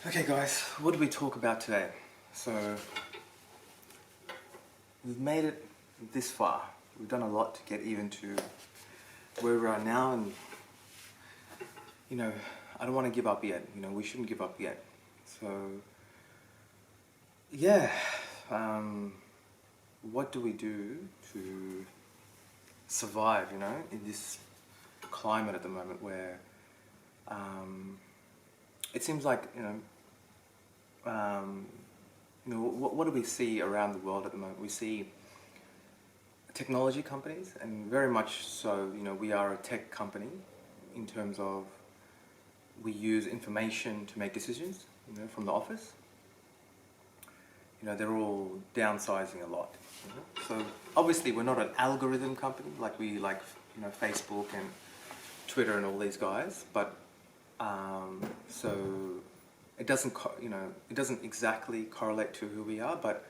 Okay guys, what did we talk about today? So, we've made it this far. We've done a lot to get even to where we are now, and I don't want to give up yet. We shouldn't give up yet. So, yeah, what do we do to survive, in this climate at the moment where it seems like, what do we see around the world at the moment? We see technology companies, and very much so, we are a tech company in terms of we use information to make decisions, from the office. They're all downsizing a lot. So obviously we're not an algorithm company like Facebook and Twitter and all these guys, but so it doesn't it doesn't exactly correlate to who we are, but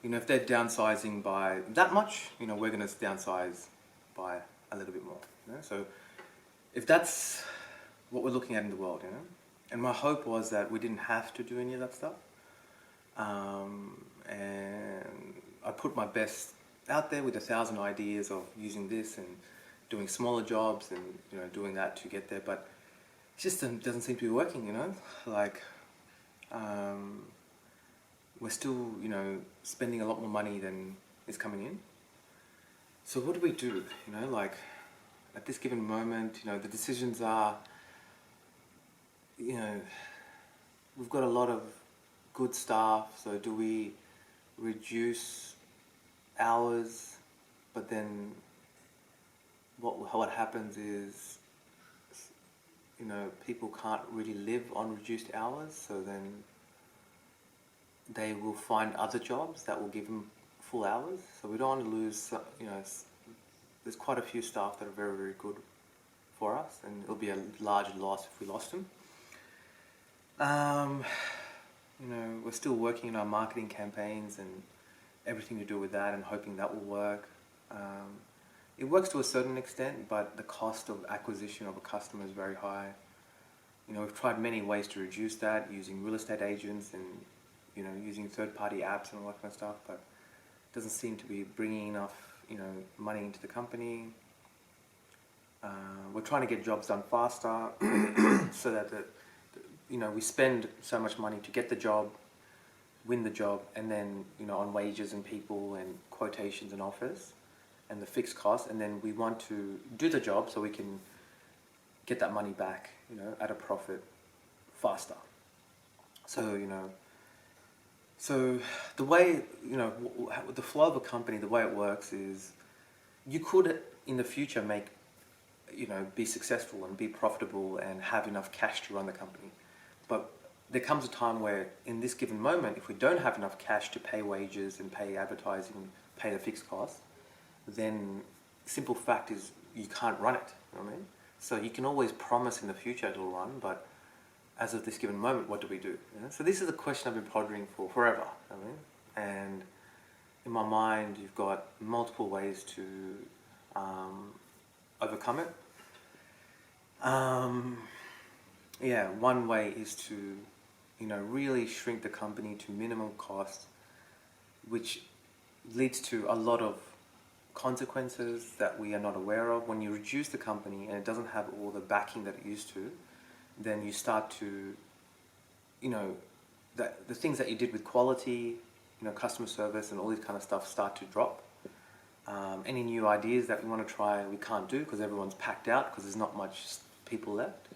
if they're downsizing by that much, we're going to downsize by a little bit more. So if that's what we're looking at in the world, and my hope was that we didn't have to do any of that stuff, and I put my best out there with 1,000 ideas of using this and doing smaller jobs and doing that to get there, but it just doesn't seem to be working. We're still spending a lot more money than is coming in. So what do we do? At this given moment, the decisions are, we've got a lot of good staff, so do we reduce hours, but then what happens is, people can't really live on reduced hours, so then they will find other jobs that will give them full hours. So we don't want to lose, there's quite a few staff that are very, very good for us, and it'll be a large loss if we lost them. We're still working on our marketing campaigns and everything to do with that, and hoping that will work. It works to a certain extent, but the cost of acquisition of a customer is very high. We've tried many ways to reduce that, using real estate agents and using third-party apps and all that kind of stuff, but it doesn't seem to be bringing enough money into the company. We're trying to get jobs done faster so that we spend so much money to get the job, win the job, and then on wages and people and quotations and offers and the fixed costs, and then we want to do the job so we can get that money back at a profit faster. So so the way the flow of a company, the way it works is, you could in the future be successful and be profitable and have enough cash to run the company, but there comes a time where in this given moment, if we don't have enough cash to pay wages and pay advertising, pay the fixed costs, then simple fact is you can't run it. You know what I mean? So you can always promise in the future it'll run, but as of this given moment, what do we do? So this is a question I've been pondering for forever. And in my mind, you've got multiple ways to overcome it. One way is to really shrink the company to minimum cost, which leads to a lot of consequences that we are not aware of. When you reduce the company and it doesn't have all the backing that it used to, then you start to, the things that you did with quality, customer service and all this kind of stuff start to drop. Any new ideas that we want to try, we can't do because everyone's packed out because there's not much people left.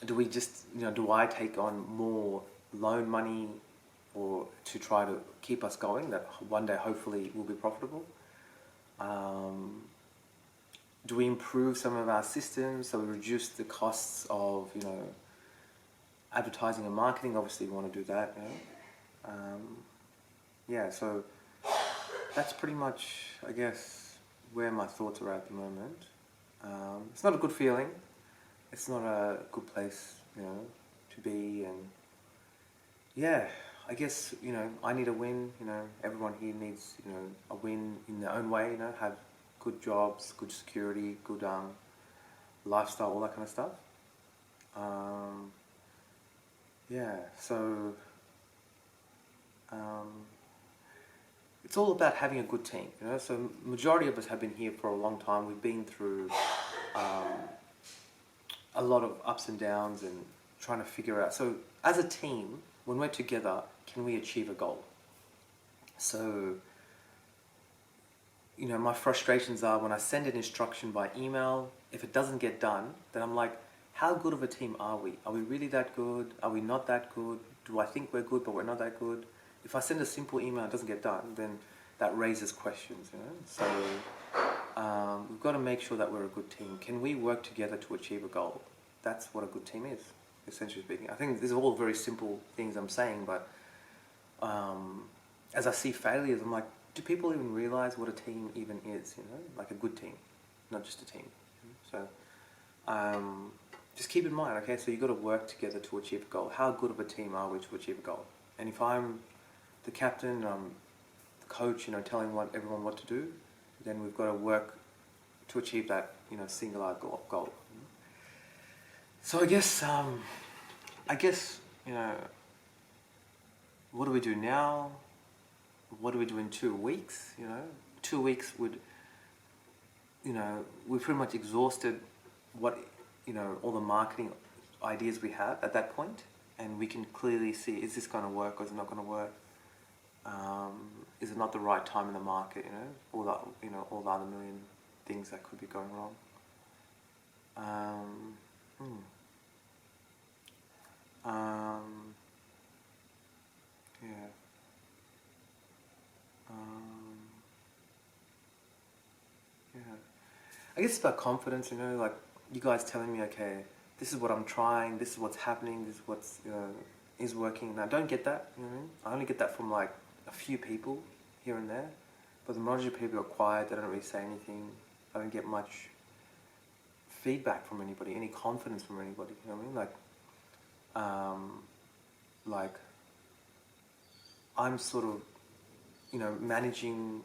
Do we just, do I take on more loan money or to try to keep us going, that one day hopefully will be profitable? Do we improve some of our systems so we reduce the costs of, advertising and marketing? Obviously we want to do that. So that's pretty much, I guess, where my thoughts are at the moment. It's not a good feeling. It's not a good place, to be, and I guess, I need a win, everyone here needs, a win in their own way, have good jobs, good security, good lifestyle, all that kind of stuff. Yeah, so um, it's all about having a good team, you know. So majority of us have been here for a long time. We've been through a lot of ups and downs and trying to figure out. So as a team, when we're together, can we achieve a goal? So, you know, my frustrations are when I send an instruction by email, if it doesn't get done, then I'm like, how good of a team are we? Are we really that good? Are we not that good? Do I think we're good, but we're not that good? If I send a simple email and it doesn't get done, then that raises questions, you know? So we've got to make sure that we're a good team. Can we work together to achieve a goal? That's what a good team is, essentially speaking. I think these are all very simple things I'm saying, but as I see failures, I'm like, do people even realize what a team even is, you know? Like a good team, not just a team. So just keep in mind, okay, so you've got to work together to achieve a goal. How good of a team are we to achieve a goal? And if I'm the captain, the coach, you know, telling everyone what to do, then we've got to work to achieve that, you know, singular goal. So I guess, you know, what do we do now? What do we do in 2 weeks? You know, 2 weeks would, you know, we've pretty much exhausted what, you know, all the marketing ideas we have at that point, and we can clearly see, is this going to work or is it not going to work? Is it not the right time in the market? You know, all the other million things that could be going wrong. Yeah. Yeah. I guess it's about confidence, you know, like you guys telling me, okay, this is what I'm trying, this is what's happening, this is what's, you know, is working. And I don't get that, you know what I mean? I only get that from like a few people here and there, but the majority of people are quiet, they don't really say anything. I don't get much feedback from anybody, any confidence from anybody, you know what I mean? Like I'm sort of, you know, managing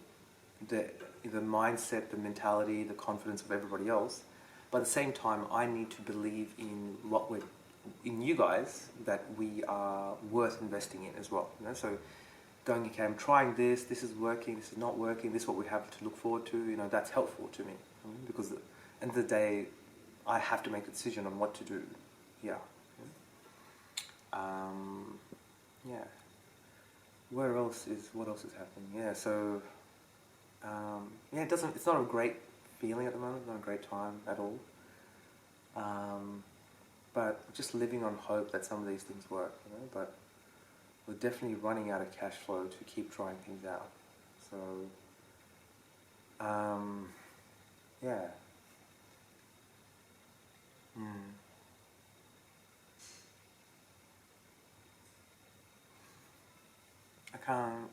the mindset, the mentality, the confidence of everybody else. But at the same time, I need to believe in in you guys, that we are worth investing in as well. You know, so going, okay, I'm trying this. This is working. This is not working. This is what we have to look forward to. You know, that's helpful to me, because at the end of the day, I have to make a decision on what to do. Yeah. Yeah. What else is happening? Yeah. So. Yeah, it's not a great feeling at the moment, not a great time at all. But just living on hope that some of these things work, you know, but we're definitely running out of cash flow to keep trying things out. So, yeah. I can't,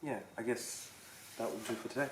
yeah, I guess that will do for today.